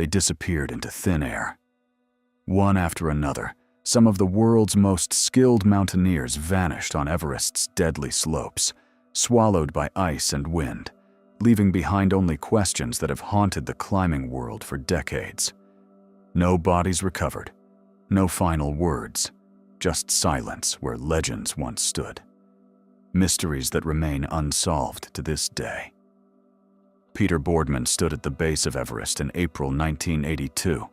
they disappeared into thin air. One after another, some of the world's most skilled mountaineers vanished on Everest's deadly slopes, swallowed by ice and wind, leaving behind only questions that have haunted the climbing world for decades. No bodies recovered, no final words, just silence where legends once stood. Mysteries that remain unsolved to this day. Peter Boardman stood at the base of Everest in April 1982,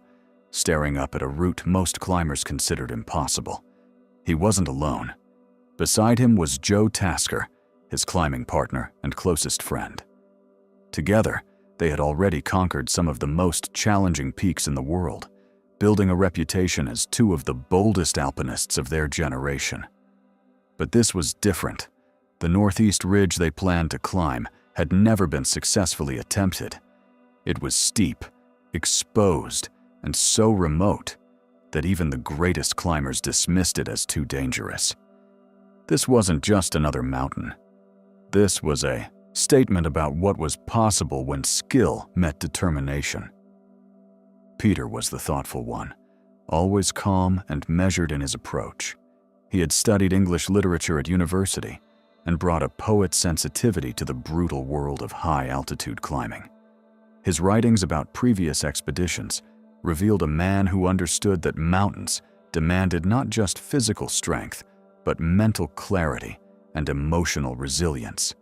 staring up at a route most climbers considered impossible. He wasn't alone. Beside him was Joe Tasker, his climbing partner and closest friend. Together, they had already conquered some of the most challenging peaks in the world, building a reputation as two of the boldest alpinists of their generation. But this was different. The northeast ridge they planned to climb had never been successfully attempted. It was steep, exposed, and so remote that even the greatest climbers dismissed it as too dangerous. This wasn't just another mountain. This was a statement about what was possible when skill met determination. Peter was the thoughtful one, always calm and measured in his approach. He had studied English literature at university and brought a poet's sensitivity to the brutal world of high-altitude climbing. His writings about previous expeditions revealed a man who understood that mountains demanded not just physical strength, but mental clarity and emotional resilience.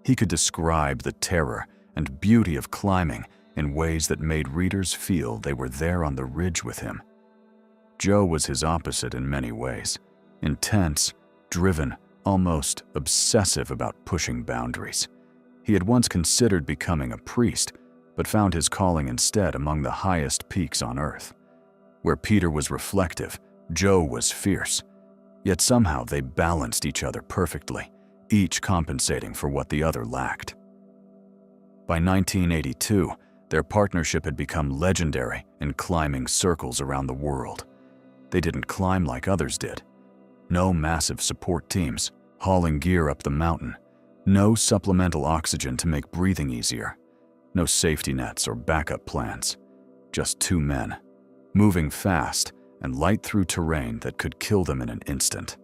He could describe the terror and beauty of climbing in ways that made readers feel they were there on the ridge with him. Joe was his opposite in many ways, intense, driven, almost obsessive about pushing boundaries. He had once considered becoming a priest, but found his calling instead among the highest peaks on Earth. Where Peter was reflective, Joe was fierce, yet somehow they balanced each other perfectly, each compensating for what the other lacked. By 1982, their partnership had become legendary in climbing circles around the world. They didn't climb like others did. No massive support teams hauling gear up the mountain. No supplemental oxygen to make breathing easier. No safety nets or backup plans. Just two men, moving fast and light through terrain that could kill them in an instant.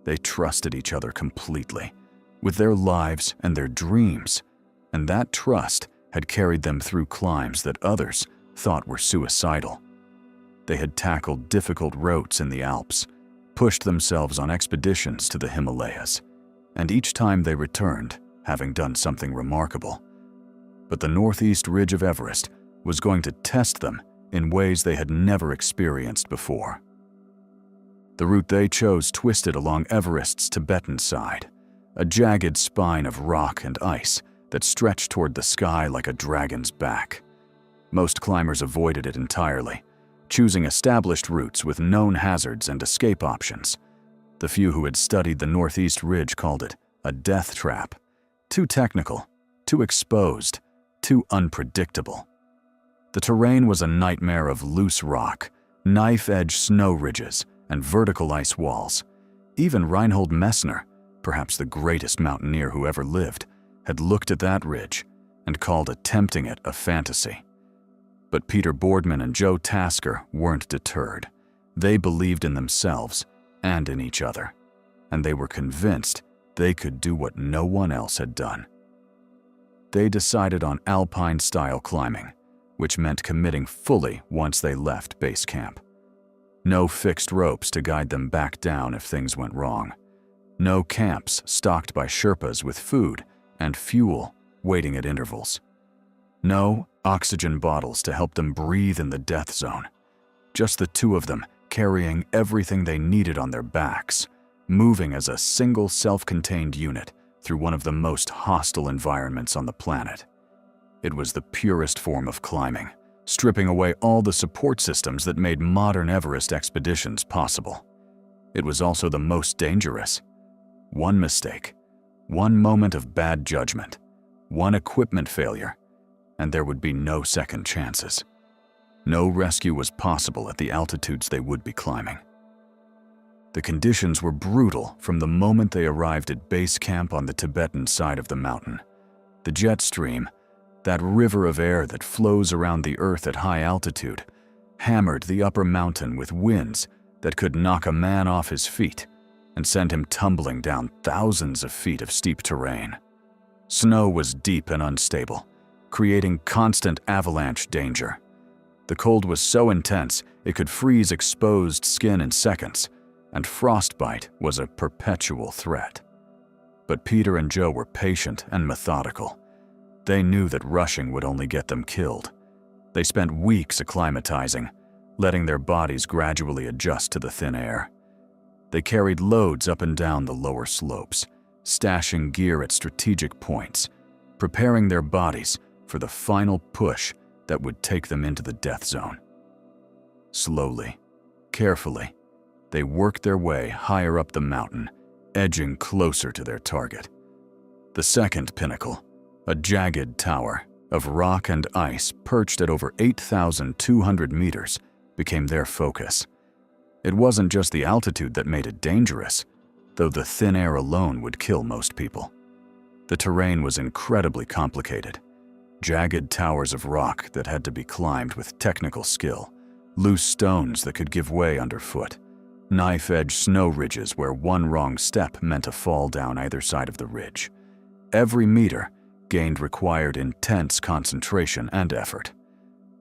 They trusted each other completely, with their lives and their dreams, and that trust had carried them through climbs that others thought were suicidal. They had tackled difficult routes in the Alps, pushed themselves on expeditions to the Himalayas, and each time they returned, having done something remarkable. But the northeast ridge of Everest was going to test them in ways they had never experienced before. The route they chose twisted along Everest's Tibetan side, a jagged spine of rock and ice that stretched toward the sky like a dragon's back. Most climbers avoided it entirely, choosing established routes with known hazards and escape options. The few who had studied the northeast ridge called it a death trap. Too technical, too exposed, too unpredictable. The terrain was a nightmare of loose rock, knife-edge snow ridges, and vertical ice walls. Even Reinhold Messner, perhaps the greatest mountaineer who ever lived, had looked at that ridge and called attempting it a fantasy. But Peter Boardman and Joe Tasker weren't deterred. They believed in themselves and in each other, and they were convinced they could do what no one else had done. They decided on alpine-style climbing, which meant committing fully once they left base camp. No fixed ropes to guide them back down if things went wrong. No camps stocked by Sherpas with food and fuel waiting at intervals. No oxygen bottles to help them breathe in the death zone. Just the two of them carrying everything they needed on their backs, moving as a single self-contained unit through one of the most hostile environments on the planet. It was the purest form of climbing, stripping away all the support systems that made modern Everest expeditions possible. It was also the most dangerous. One mistake, one moment of bad judgment, one equipment failure, and there would be no second chances. No rescue was possible at the altitudes they would be climbing. The conditions were brutal from the moment they arrived at base camp on the Tibetan side of the mountain. The jet stream, That river of air that flows around the Earth at high altitude hammered the upper mountain with winds that could knock a man off his feet and send him tumbling down thousands of feet of steep terrain. Snow was deep and unstable, creating constant avalanche danger. The cold was so intense it could freeze exposed skin in seconds, and frostbite was a perpetual threat. But Peter and Joe were patient and methodical. They knew that rushing would only get them killed. They spent weeks acclimatizing, letting their bodies gradually adjust to the thin air. They carried loads up and down the lower slopes, stashing gear at strategic points, preparing their bodies for the final push that would take them into the death zone. Slowly, carefully, they worked their way higher up the mountain, edging closer to their target. The second pinnacle, a jagged tower of rock and ice perched at over 8,200 meters, became their focus. It wasn't just the altitude that made it dangerous, though the thin air alone would kill most people. The terrain was incredibly complicated. Jagged towers of rock that had to be climbed with technical skill, loose stones that could give way underfoot, knife-edge snow ridges where one wrong step meant a fall down either side of the ridge. Every meter gained required intense concentration and effort.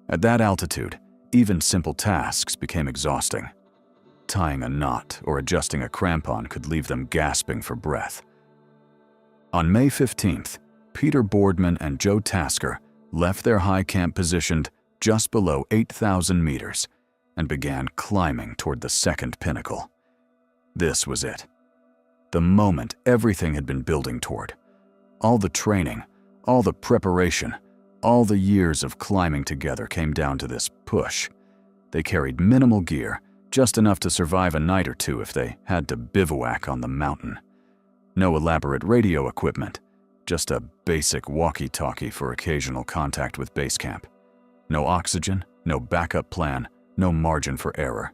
At that altitude, even simple tasks became exhausting. Tying a knot or adjusting a crampon could leave them gasping for breath. On May 15th, Peter Boardman and Joe Tasker left their high camp positioned just below 8,000 meters and began climbing toward the second pinnacle. This was it. The moment everything had been building toward. All the training, all the preparation, all the years of climbing together came down to this push. They carried minimal gear, just enough to survive a night or two if they had to bivouac on the mountain. No elaborate radio equipment, just a basic walkie-talkie for occasional contact with base camp. No oxygen, no backup plan, no margin for error.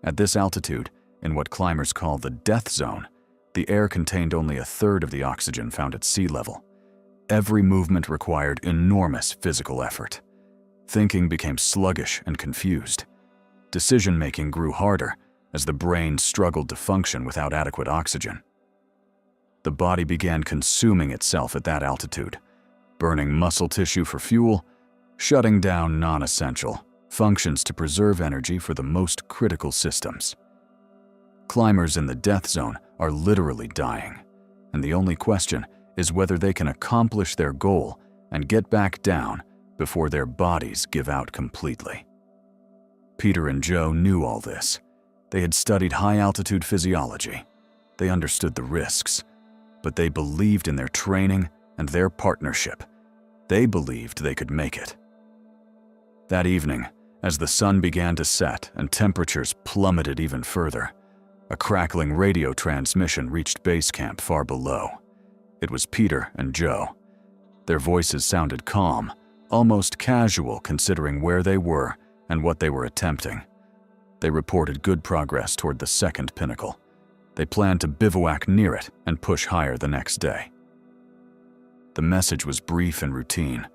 At this altitude, in what climbers call the death zone, the air contained only a third of the oxygen found at sea level. Every movement required enormous physical effort. Thinking became sluggish and confused. Decision-making grew harder as the brain struggled to function without adequate oxygen. The body began consuming itself at that altitude, burning muscle tissue for fuel, shutting down non-essential functions to preserve energy for the most critical systems. Climbers in the death zone are literally dying, and the only question is whether they can accomplish their goal and get back down before their bodies give out completely. Peter and Joe knew all this. They had studied high-altitude physiology. They understood the risks, but they believed in their training and their partnership. They believed they could make it. That evening, as the sun began to set and temperatures plummeted even further, a crackling radio transmission reached base camp far below. It was Peter and Joe. Their voices sounded calm, almost casual considering where they were and what they were attempting. They reported good progress toward the second pinnacle. They planned to bivouac near it and push higher the next day. The message was brief and routine,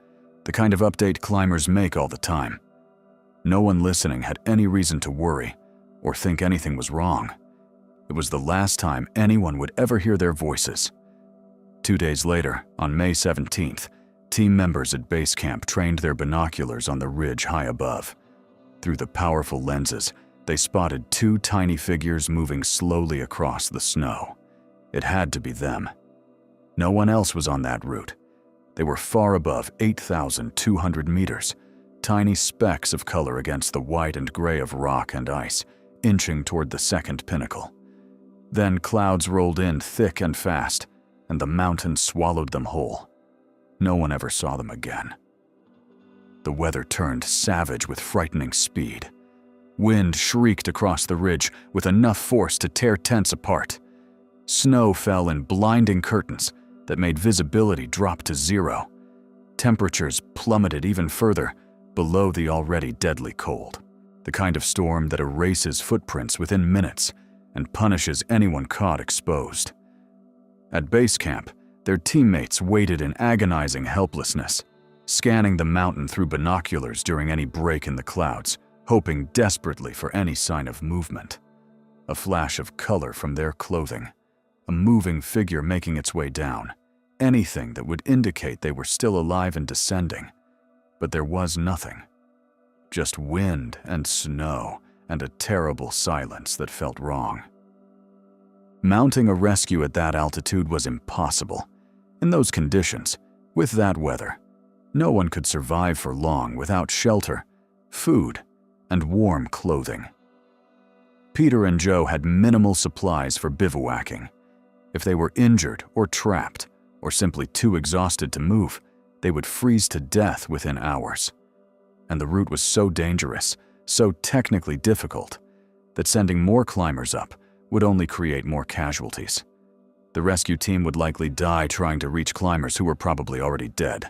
the kind of update climbers make all the time. No one listening had any reason to worry or think anything was wrong. It was the last time anyone would ever hear their voices. 2 days later, on May 17th, team members at base camp trained their binoculars on the ridge high above. Through the powerful lenses, they spotted 2 tiny figures moving slowly across the snow. It had to be them. No one else was on that route. They were far above 8,200 meters, tiny specks of color against the white and gray of rock and ice, inching toward the second pinnacle. Then clouds rolled in thick and fast, and the mountain swallowed them whole. No one ever saw them again. The weather turned savage with frightening speed. Wind shrieked across the ridge with enough force to tear tents apart. Snow fell in blinding curtains that made visibility drop to zero. Temperatures plummeted even further, below the already deadly cold, the kind of storm that erases footprints within minutes and punishes anyone caught exposed. At base camp, their teammates waited in agonizing helplessness. scanning the mountain through binoculars during any break in the clouds, hoping desperately for any sign of movement. A flash of color from their clothing, a moving figure making its way down, anything that would indicate they were still alive and descending. But there was nothing. Just wind and snow and a terrible silence that felt wrong. Mounting a rescue at that altitude was impossible. In those conditions, with that weather, no one could survive for long without shelter, food, and warm clothing. Peter and Joe had minimal supplies for bivouacking. If they were injured or trapped, or simply too exhausted to move, they would freeze to death within hours. And the route was so dangerous, so technically difficult, that sending more climbers up would only create more casualties. The rescue team would likely die trying to reach climbers who were probably already dead.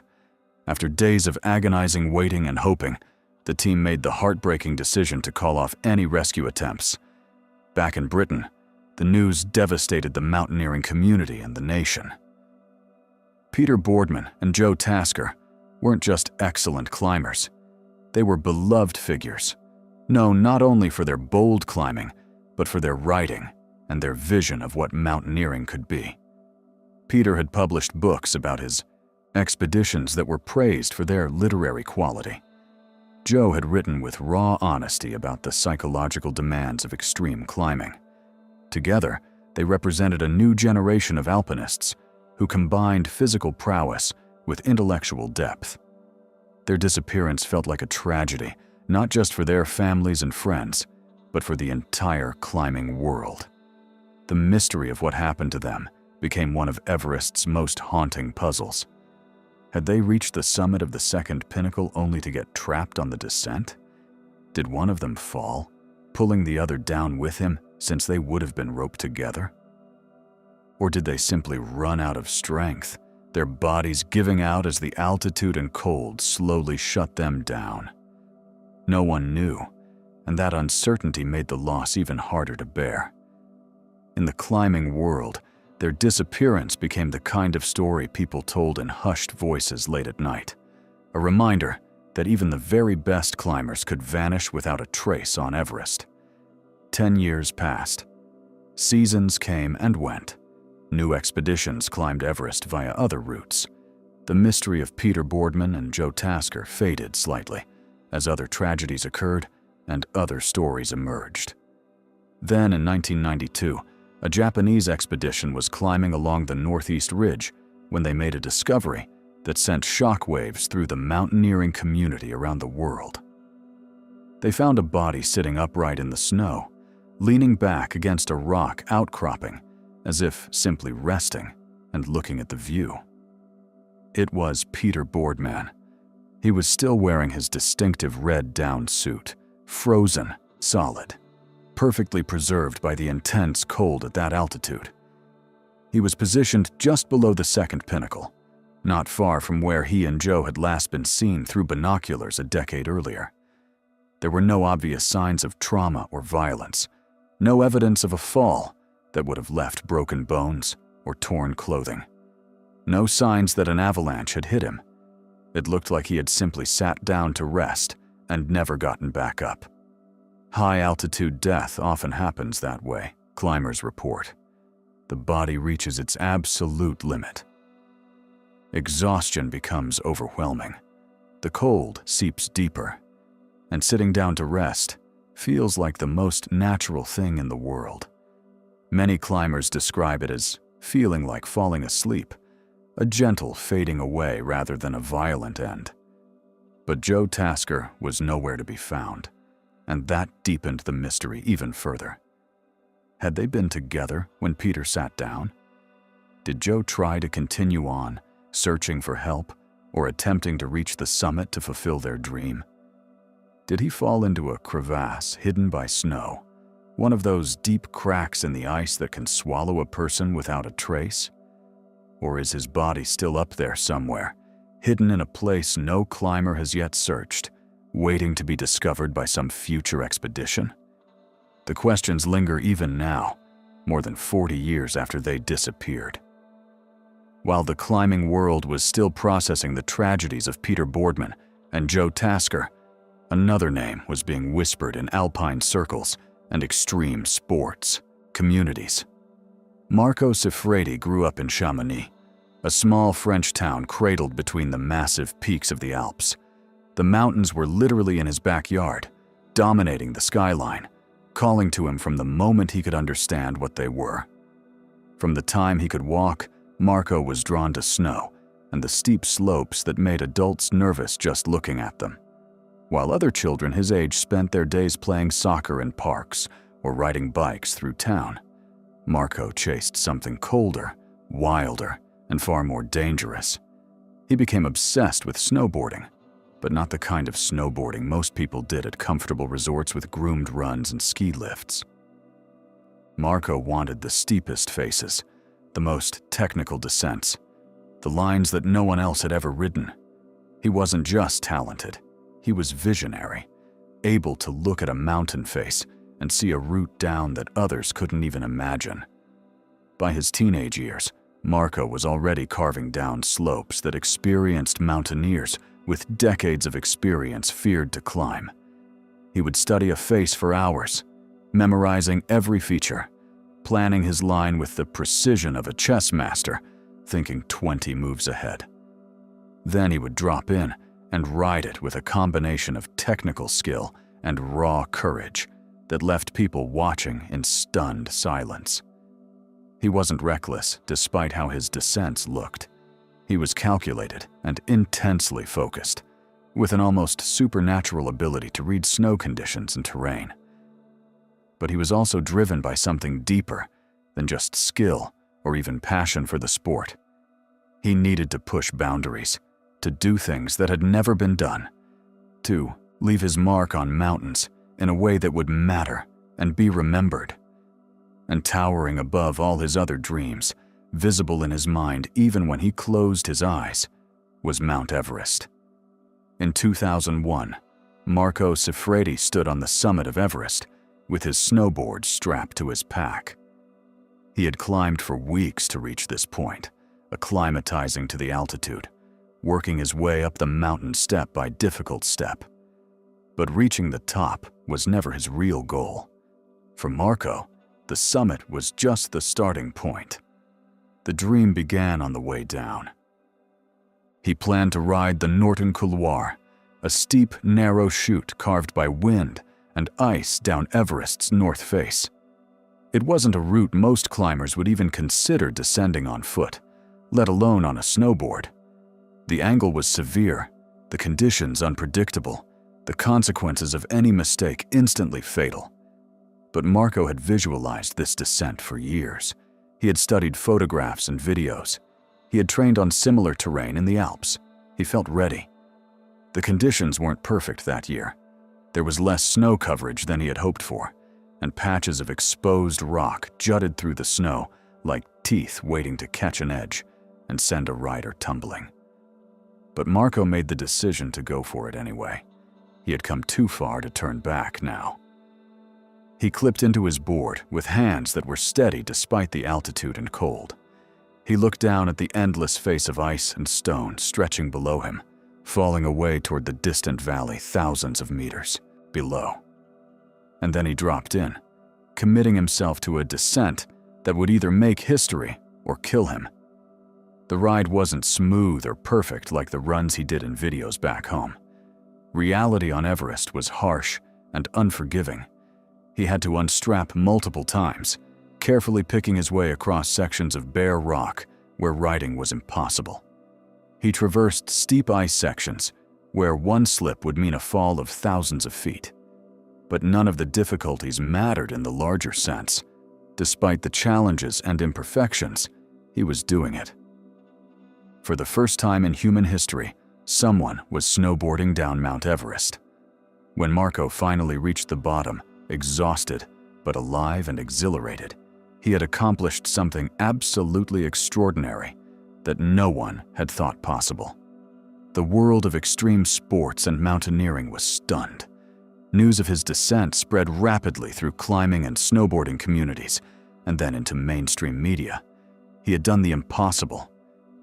After days of agonizing waiting and hoping, the team made the heartbreaking decision to call off any rescue attempts. Back in Britain, the news devastated the mountaineering community and the nation. Peter Boardman and Joe Tasker weren't just excellent climbers. They were beloved figures, known not only for their bold climbing, but for their writing and their vision of what mountaineering could be. Peter had published books about his expeditions that were praised for their literary quality. Joe had written with raw honesty about the psychological demands of extreme climbing. Together, they represented a new generation of alpinists who combined physical prowess with intellectual depth. Their disappearance felt like a tragedy, not just for their families and friends, but for the entire climbing world. The mystery of what happened to them became one of Everest's most haunting puzzles. Had they reached the summit of the second pinnacle only to get trapped on the descent? Did one of them fall, pulling the other down with him since they would have been roped together? Or did they simply run out of strength, their bodies giving out as the altitude and cold slowly shut them down? No one knew, and that uncertainty made the loss even harder to bear. In the climbing world, their disappearance became the kind of story people told in hushed voices late at night, a reminder that even the very best climbers could vanish without a trace on Everest. 10 years passed. Seasons came and went. New expeditions climbed Everest via other routes. The mystery of Peter Boardman and Joe Tasker faded slightly as other tragedies occurred and other stories emerged. Then in 1992, a Japanese expedition was climbing along the northeast ridge when they made a discovery that sent shockwaves through the mountaineering community around the world. They found a body sitting upright in the snow, leaning back against a rock outcropping, as if simply resting and looking at the view. It was Peter Boardman. He was still wearing his distinctive red down suit, frozen, solid, perfectly preserved by the intense cold at that altitude. He was positioned just below the second pinnacle, not far from where he and Joe had last been seen through binoculars a decade earlier. There were no obvious signs of trauma or violence, no evidence of a fall that would have left broken bones or torn clothing. No signs that an avalanche had hit him. It looked like he had simply sat down to rest and never gotten back up. High-altitude death often happens that way, climbers report. The body reaches its absolute limit. Exhaustion becomes overwhelming. The cold seeps deeper, and sitting down to rest feels like the most natural thing in the world. Many climbers describe it as feeling like falling asleep, a gentle fading away rather than a violent end. But Joe Tasker was nowhere to be found, and that deepened the mystery even further. Had they been together when Peter sat down? Did Joe try to continue on, searching for help, or attempting to reach the summit to fulfill their dream? Did he fall into a crevasse hidden by snow, one of those deep cracks in the ice that can swallow a person without a trace? Or is his body still up there somewhere, hidden in a place no climber has yet searched, waiting to be discovered by some future expedition? The questions linger even now, more than 40 years after they disappeared. while the climbing world was still processing the tragedies of Peter Boardman and Joe Tasker, another name was being whispered in alpine circles and extreme sports communities. Marco Siffredi grew up in Chamonix, a small French town cradled between the massive peaks of the Alps. The mountains were literally in his backyard, dominating the skyline, calling to him from the moment he could understand what they were. From the time he could walk, Marco was drawn to snow and the steep slopes that made adults nervous just looking at them. While other children his age spent their days playing soccer in parks or riding bikes through town, Marco chased something colder, wilder, and far more dangerous. He became obsessed with snowboarding, but not the kind of snowboarding most people did at comfortable resorts with groomed runs and ski lifts. Marco wanted the steepest faces, the most technical descents, the lines that no one else had ever ridden. He wasn't just talented, he was visionary, able to look at a mountain face and see a route down that others couldn't even imagine. By his teenage years, Marco was already carving down slopes that experienced mountaineers with decades of experience feared to climb. He would study a face for hours, memorizing every feature, planning his line with the precision of a chess master, thinking 20 moves ahead. Then he would drop in and ride it with a combination of technical skill and raw courage that left people watching in stunned silence. He wasn't reckless, despite how his descents looked. He was calculated and intensely focused, with an almost supernatural ability to read snow conditions and terrain. But he was also driven by something deeper than just skill or even passion for the sport. He needed to push boundaries, to do things that had never been done, to leave his mark on mountains in a way that would matter and be remembered. And towering above all his other dreams, visible in his mind even when he closed his eyes, was Mount Everest. In 2001, Marco Siffredi stood on the summit of Everest with his snowboard strapped to his pack. He had climbed for weeks to reach this point, acclimatizing to the altitude, working his way up the mountain step by difficult step. But reaching the top was never his real goal. For Marco, the summit was just the starting point. The dream began on the way down. He planned to ride the Norton Couloir, a steep, narrow chute carved by wind and ice down Everest's north face. It wasn't a route most climbers would even consider descending on foot, let alone on a snowboard. The angle was severe, the conditions unpredictable, the consequences of any mistake instantly fatal. But Marco had visualized this descent for years. He had studied photographs and videos. He had trained on similar terrain in the Alps. He felt ready. The conditions weren't perfect that year. There was less snow coverage than he had hoped for, and patches of exposed rock jutted through the snow like teeth waiting to catch an edge and send a rider tumbling. But Marco made the decision to go for it anyway. He had come too far to turn back now. He clipped into his board with hands that were steady despite the altitude and cold. He looked down at the endless face of ice and stone stretching below him, falling away toward the distant valley thousands of meters below. And then he dropped in, committing himself to a descent that would either make history or kill him. The ride wasn't smooth or perfect like the runs he did in videos back home. Reality on Everest was harsh and unforgiving. He had to unstrap multiple times, carefully picking his way across sections of bare rock where riding was impossible. He traversed steep ice sections where one slip would mean a fall of thousands of feet. But none of the difficulties mattered in the larger sense. Despite the challenges and imperfections, he was doing it. For the first time in human history, someone was snowboarding down Mount Everest. When Marco finally reached the bottom, exhausted but alive and exhilarated, he had accomplished something absolutely extraordinary that no one had thought possible. The world of extreme sports and mountaineering was stunned. News of his descent spread rapidly through climbing and snowboarding communities, and then into mainstream media. He had done the impossible,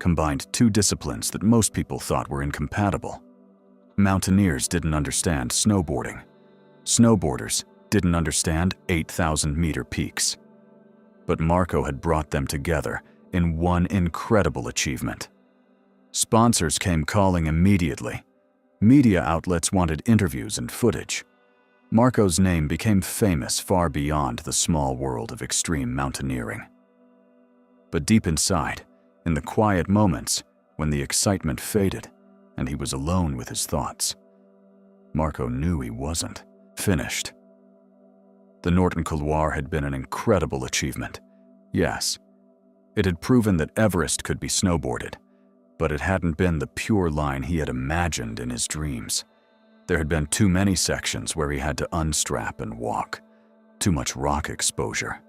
combined two disciplines that most people thought were incompatible. Mountaineers didn't understand snowboarding. Snowboarders didn't understand 8,000-meter peaks. But Marco had brought them together in one incredible achievement. Sponsors came calling immediately. Media outlets wanted interviews and footage. Marco's name became famous far beyond the small world of extreme mountaineering. But deep inside, in the quiet moments when the excitement faded and he was alone with his thoughts, Marco knew he wasn't finished. The Norton Couloir had been an incredible achievement. Yes, it had proven that Everest could be snowboarded, but it hadn't been the pure line he had imagined in his dreams. There had been too many sections where he had to unstrap and walk, too much rock exposure,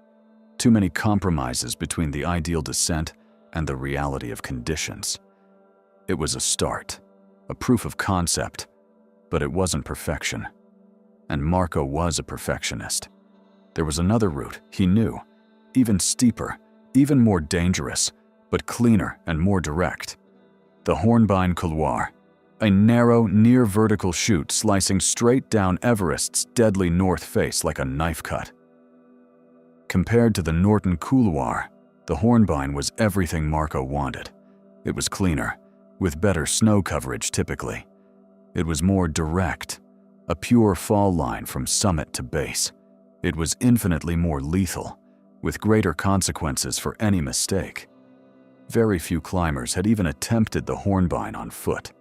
too many compromises between the ideal descent and the reality of conditions. It was a start, a proof of concept, but it wasn't perfection. And Marco was a perfectionist. There was another route, he knew, even steeper, even more dangerous, but cleaner and more direct. The Hornbein Couloir, a narrow, near-vertical chute slicing straight down Everest's deadly north face like a knife cut. Compared to the Norton Couloir, the Hornbein was everything Marco wanted. It was cleaner, with better snow coverage typically. It was more direct, a pure fall line from summit to base. It was infinitely more lethal, with greater consequences for any mistake. Very few climbers had even attempted the Hornbein on foot.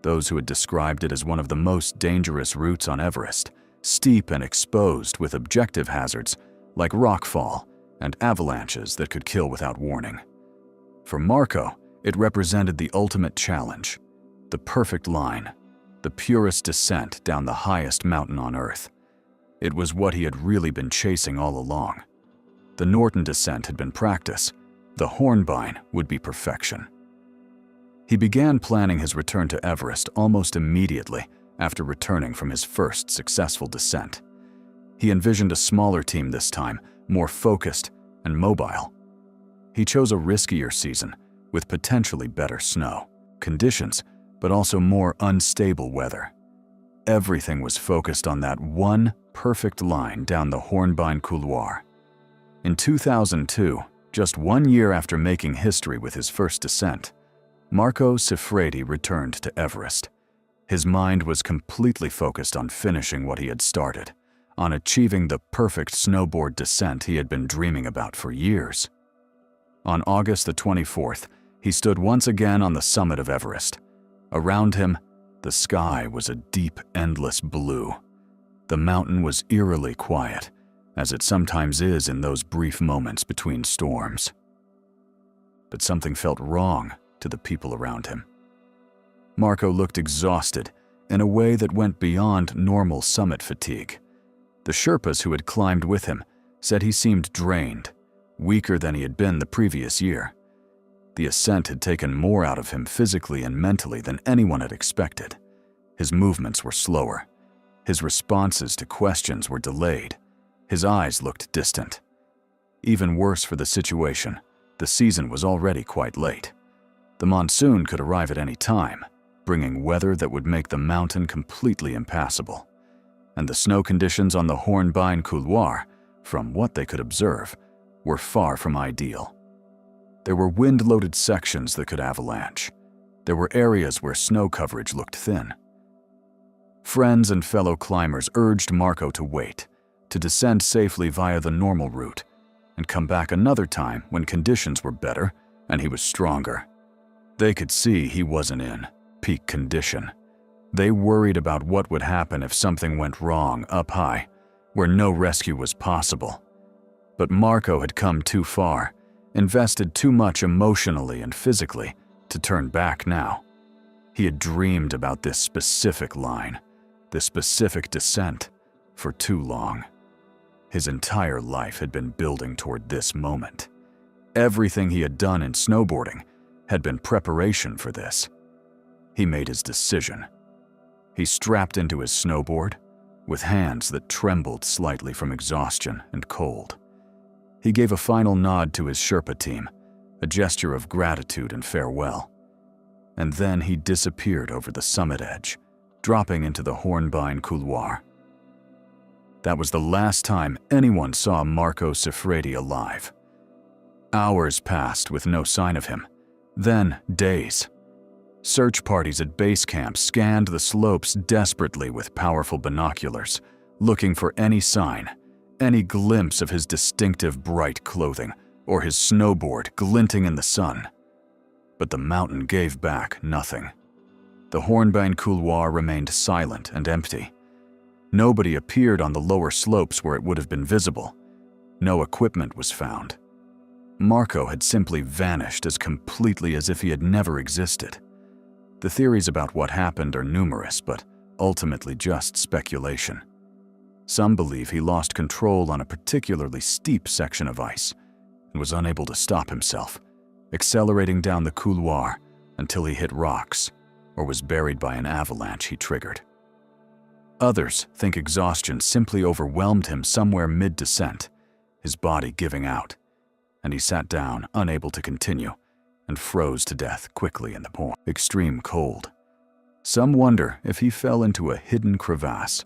Those who had described it as one of the most dangerous routes on Everest, steep and exposed with objective hazards like rockfall and avalanches that could kill without warning. For Marco, it represented the ultimate challenge, the perfect line, the purest descent down the highest mountain on Earth. It was what he had really been chasing all along. The Norton descent had been practice. The Hornbein would be perfection. He began planning his return to Everest almost immediately after returning from his first successful descent. He envisioned a smaller team this time, more focused and mobile. He chose a riskier season with potentially better snow conditions, but also more unstable weather. Everything was focused on that one perfect line down the Hornbein Couloir. In 2002, just 1 year after making history with his first descent, Marco Siffredi returned to Everest. His mind was completely focused on finishing what he had started, on achieving the perfect snowboard descent he had been dreaming about for years. On August the 24th, he stood once again on the summit of Everest. Around him, the sky was a deep, endless blue. The mountain was eerily quiet, as it sometimes is in those brief moments between storms. But something felt wrong to the people around him. Marco looked exhausted in a way that went beyond normal summit fatigue. The Sherpas who had climbed with him said he seemed drained, weaker than he had been the previous year. The ascent had taken more out of him physically and mentally than anyone had expected. His movements were slower. His responses to questions were delayed. His eyes looked distant. Even worse for the situation, the season was already quite late. The monsoon could arrive at any time, bringing weather that would make the mountain completely impassable. And the snow conditions on the Hornbein Couloir, from what they could observe, were far from ideal. There were wind-loaded sections that could avalanche. There were areas where snow coverage looked thin. Friends and fellow climbers urged Marco to wait, to descend safely via the normal route, and come back another time when conditions were better and he was stronger. They could see he wasn't in peak condition. They worried about what would happen if something went wrong up high, where no rescue was possible. But Marco had come too far, invested too much emotionally and physically to turn back now. He had dreamed about this specific line, this specific descent, for too long. His entire life had been building toward this moment. Everything he had done in snowboarding had been preparation for this. He made his decision. He strapped into his snowboard with hands that trembled slightly from exhaustion and cold. He gave a final nod to his Sherpa team, a gesture of gratitude and farewell. And then he disappeared over the summit edge, dropping into the Hornbein couloir. That was the last time anyone saw Marco Siffredi alive. Hours passed with no sign of him, then days. Search parties at base camp scanned the slopes desperately with powerful binoculars, looking for any sign, any glimpse of his distinctive bright clothing or his snowboard glinting in the sun. But the mountain gave back nothing. The Hornbein couloir remained silent and empty. Nobody appeared on the lower slopes where it would have been visible. No equipment was found. Marco had simply vanished as completely as if he had never existed. The theories about what happened are numerous, but ultimately just speculation. Some believe he lost control on a particularly steep section of ice and was unable to stop himself, accelerating down the couloir until he hit rocks or was buried by an avalanche he triggered. Others think exhaustion simply overwhelmed him somewhere mid-descent, his body giving out, and he sat down, unable to continue, and froze to death quickly in the extreme cold. Some wonder if he fell into a hidden crevasse,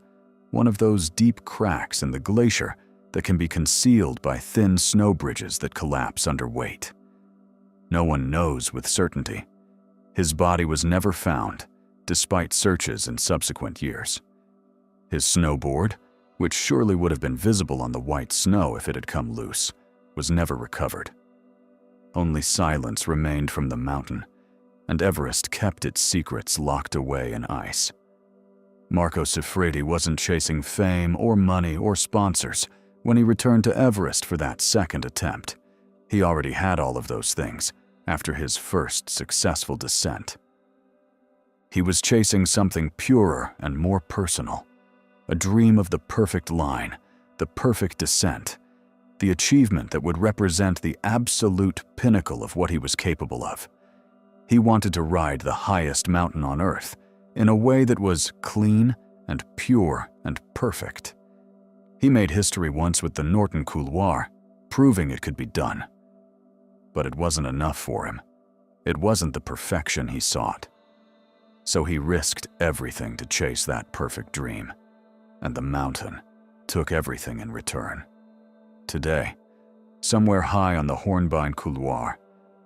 one of those deep cracks in the glacier that can be concealed by thin snow bridges that collapse under weight. No one knows with certainty. His body was never found, despite searches in subsequent years. His snowboard, which surely would have been visible on the white snow if it had come loose, was never recovered. Only silence remained from the mountain, and Everest kept its secrets locked away in ice. Marco Siffredi wasn't chasing fame or money or sponsors when he returned to Everest for that second attempt. He already had all of those things after his first successful descent. He was chasing something purer and more personal, a dream of the perfect line, the perfect descent, the achievement that would represent the absolute pinnacle of what he was capable of. He wanted to ride the highest mountain on Earth in a way that was clean and pure and perfect. He made history once with the Norton Couloir, proving it could be done. But it wasn't enough for him. It wasn't the perfection he sought. So he risked everything to chase that perfect dream, and the mountain took everything in return. Today, somewhere high on the Hornbein couloir,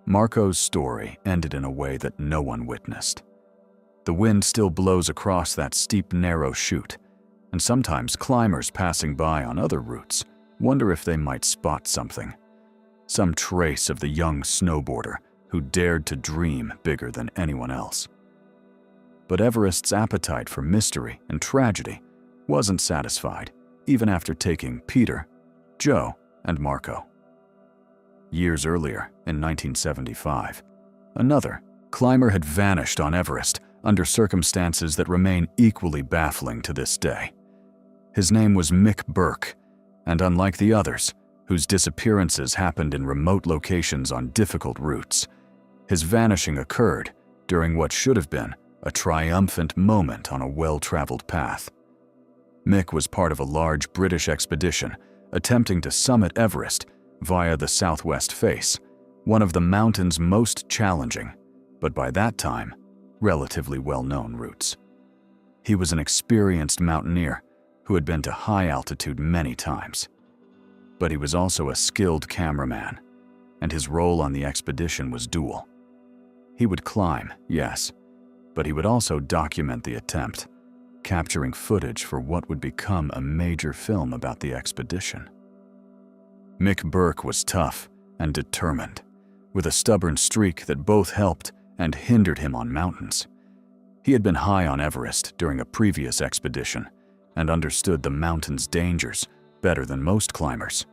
Marco's story ended in a way that no one witnessed. The wind still blows across that steep, narrow chute, and sometimes climbers passing by on other routes wonder if they might spot something, some trace of the young snowboarder who dared to dream bigger than anyone else. But Everest's appetite for mystery and tragedy wasn't satisfied, even after taking Peter, Joe, and Marco. Years earlier, in 1975, another climber had vanished on Everest under circumstances that remain equally baffling to this day. His name was Mick Burke, and unlike the others, whose disappearances happened in remote locations on difficult routes, his vanishing occurred during what should have been a triumphant moment on a well-traveled path. Mick was part of a large British expedition attempting to summit Everest via the southwest face, one of the mountain's most challenging, but by that time, relatively well-known routes. He was an experienced mountaineer who had been to high altitude many times. But he was also a skilled cameraman, and his role on the expedition was dual. He would climb, yes, but he would also document the attempt, capturing footage for what would become a major film about the expedition. Mick Burke was tough and determined, with a stubborn streak that both helped and hindered him on mountains. He had been high on Everest during a previous expedition and understood the mountain's dangers better than most climbers.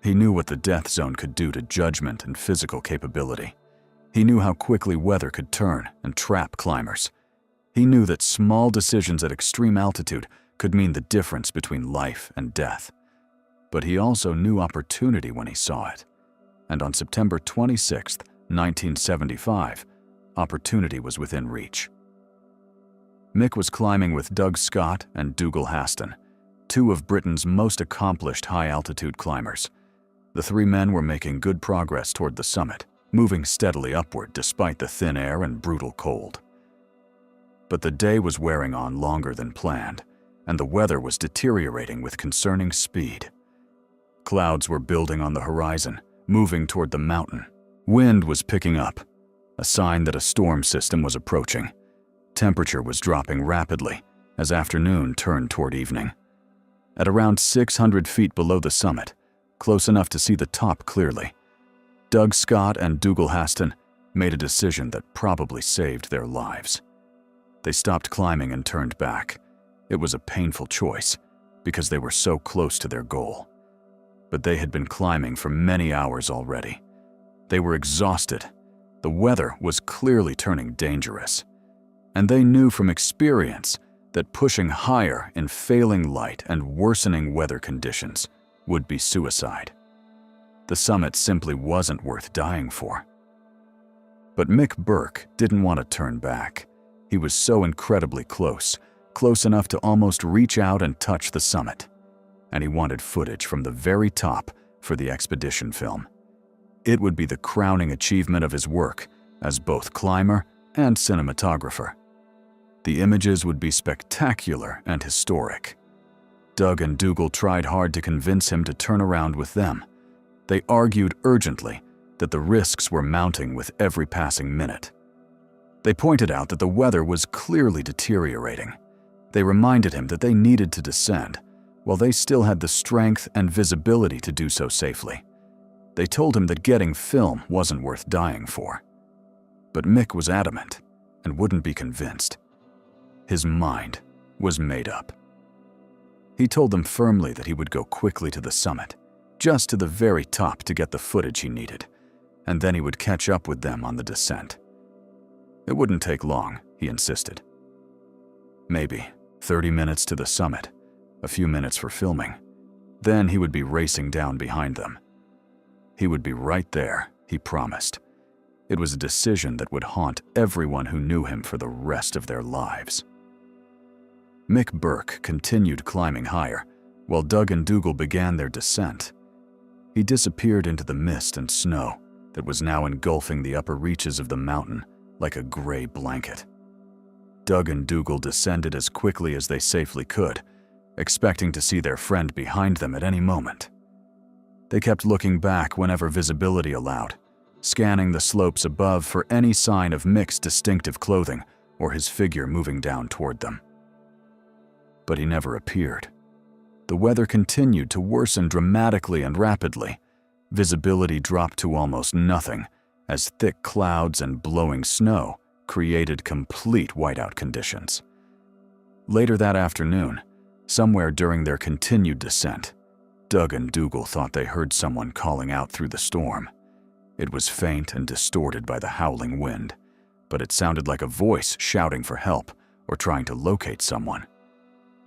He knew what the death zone could do to judgment and physical capability. He knew how quickly weather could turn and trap climbers. He knew that small decisions at extreme altitude could mean the difference between life and death. But he also knew opportunity when he saw it. And on September 26, 1975, opportunity was within reach. Mick was climbing with Doug Scott and Dougal Haston, two of Britain's most accomplished high-altitude climbers. The three men were making good progress toward the summit moving steadily upward despite the thin air and brutal cold. But the day was wearing on longer than planned, and the weather was deteriorating with concerning speed. Clouds were building on the horizon, moving toward the mountain. Wind was picking up, a sign that a storm system was approaching. Temperature was dropping rapidly as afternoon turned toward evening. At around 600 feet below the summit, close enough to see the top clearly, Doug Scott and Dougal Haston made a decision that probably saved their lives. They stopped climbing and turned back. It was a painful choice because they were so close to their goal. But they had been climbing for many hours already. They were exhausted. The weather was clearly turning dangerous. And they knew from experience that pushing higher in failing light and worsening weather conditions would be suicide. The summit simply wasn't worth dying for. But Mick Burke didn't want to turn back. He was so incredibly close enough to almost reach out and touch the summit. And he wanted footage from the very top for the expedition film. It would be the crowning achievement of his work as both climber and cinematographer. The images would be spectacular and historic. Doug and Dougal tried hard to convince him to turn around with them. They argued urgently that the risks were mounting with every passing minute. They pointed out that the weather was clearly deteriorating. They reminded him that they needed to descend, while they still had the strength and visibility to do so safely. They told him that getting film wasn't worth dying for. But Mick was adamant and wouldn't be convinced. His mind was made up. He told them firmly that he would go quickly to the summit, just to the very top to get the footage he needed, and then he would catch up with them on the descent. It wouldn't take long, he insisted. Maybe 30 minutes to the summit, a few minutes for filming. Then he would be racing down behind them. He would be right there, he promised. It was a decision that would haunt everyone who knew him for the rest of their lives. Mick Burke continued climbing higher, while Doug and Dougal began their descent. He disappeared into the mist and snow that was now engulfing the upper reaches of the mountain like a gray blanket. Doug and Dougal descended as quickly as they safely could, expecting to see their friend behind them at any moment. They kept looking back whenever visibility allowed, scanning the slopes above for any sign of Mick's distinctive clothing or his figure moving down toward them. But he never appeared. The weather continued to worsen dramatically and rapidly. Visibility dropped to almost nothing, as thick clouds and blowing snow created complete whiteout conditions. Later that afternoon, somewhere during their continued descent, Doug and Dougal thought they heard someone calling out through the storm. It was faint and distorted by the howling wind, but it sounded like a voice shouting for help or trying to locate someone.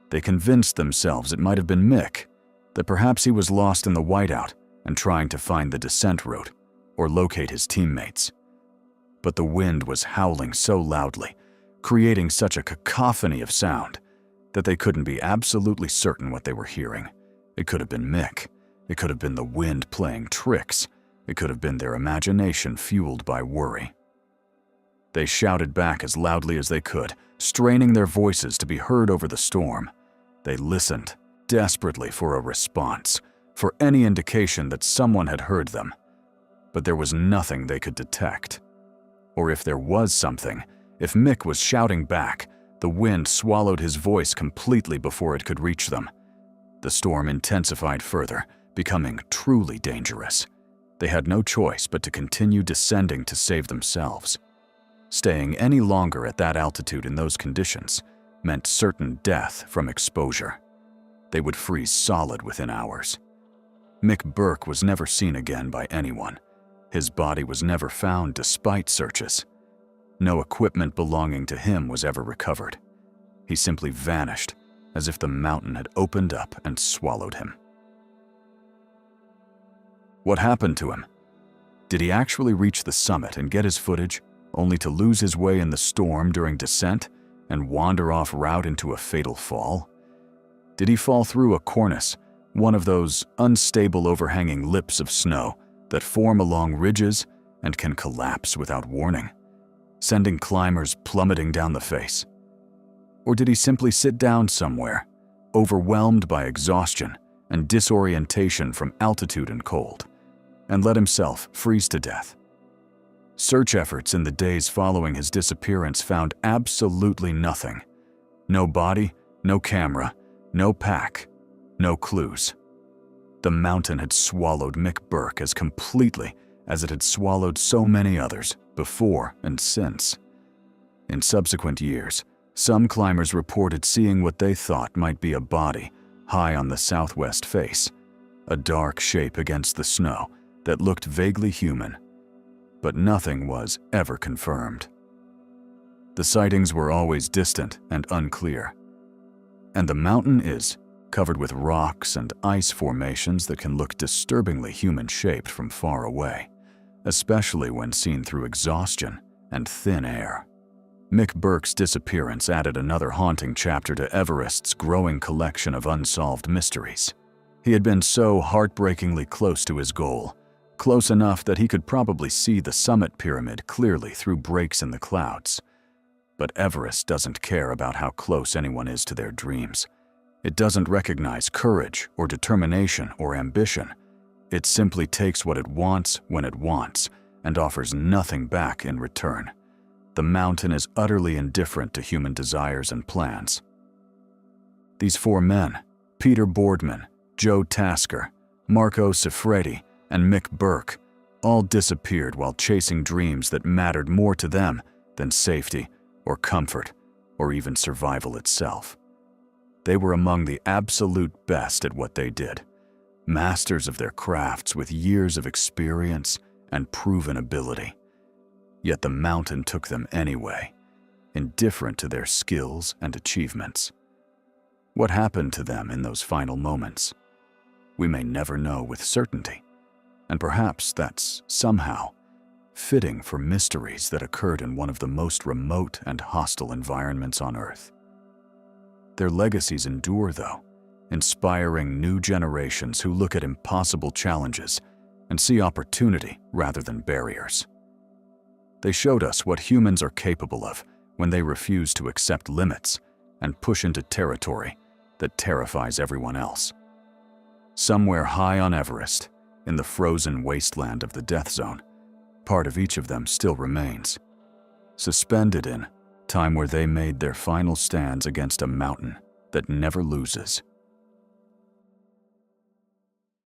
They convinced themselves it might have been Mick, that perhaps he was lost in the whiteout and trying to find the descent route or locate his teammates. But the wind was howling so loudly, creating such a cacophony of sound, that they couldn't be absolutely certain what they were hearing. It could have been Mick. It could have been the wind playing tricks. It could have been their imagination fueled by worry. They shouted back as loudly as they could, straining their voices to be heard over the storm. They listened desperately for a response, for any indication that someone had heard them. But there was nothing they could detect. Or if there was something, if Mick was shouting back, the wind swallowed his voice completely before it could reach them. The storm intensified further, becoming truly dangerous. They had no choice but to continue descending to save themselves. Staying any longer at that altitude in those conditions meant certain death from exposure. They would freeze solid within hours. Mick Burke was never seen again by anyone. His body was never found despite searches. No equipment belonging to him was ever recovered. He simply vanished, as if the mountain had opened up and swallowed him. What happened to him? Did he actually reach the summit and get his footage, only to lose his way in the storm during descent and wander off route into a fatal fall? Did he fall through a cornice, one of those unstable overhanging lips of snow that form along ridges and can collapse without warning, sending climbers plummeting down the face? Or did he simply sit down somewhere, overwhelmed by exhaustion and disorientation from altitude and cold, and let himself freeze to death? Search efforts in the days following his disappearance found absolutely nothing. No body, no camera, no pack, no clues. The mountain had swallowed Mick Burke as completely as it had swallowed so many others before and since. In subsequent years, some climbers reported seeing what they thought might be a body high on the southwest face, a dark shape against the snow that looked vaguely human, but nothing was ever confirmed. The sightings were always distant and unclear, and the mountain is covered with rocks and ice formations that can look disturbingly human-shaped from far away, especially when seen through exhaustion and thin air. Mick Burke's disappearance added another haunting chapter to Everest's growing collection of unsolved mysteries. He had been so heartbreakingly close to his goal, close enough that he could probably see the summit pyramid clearly through breaks in the clouds. But Everest doesn't care about how close anyone is to their dreams. It doesn't recognize courage or determination or ambition. It simply takes what it wants when it wants and offers nothing back in return. The mountain is utterly indifferent to human desires and plans. These four men, Peter Boardman, Joe Tasker, Marco Siffredi, and Mick Burke, all disappeared while chasing dreams that mattered more to them than safety or comfort or even survival itself. They were among the absolute best at what they did, masters of their crafts with years of experience and proven ability. Yet the mountain took them anyway, indifferent to their skills and achievements. What happened to them in those final moments? We may never know with certainty, and perhaps that's somehow fitting for mysteries that occurred in one of the most remote and hostile environments on Earth. Their legacies endure, though, inspiring new generations who look at impossible challenges and see opportunity rather than barriers. They showed us what humans are capable of when they refuse to accept limits and push into territory that terrifies everyone else. Somewhere high on Everest, in the frozen wasteland of the death zone, part of each of them still remains, suspended in time where they made their final stands against a mountain that never loses,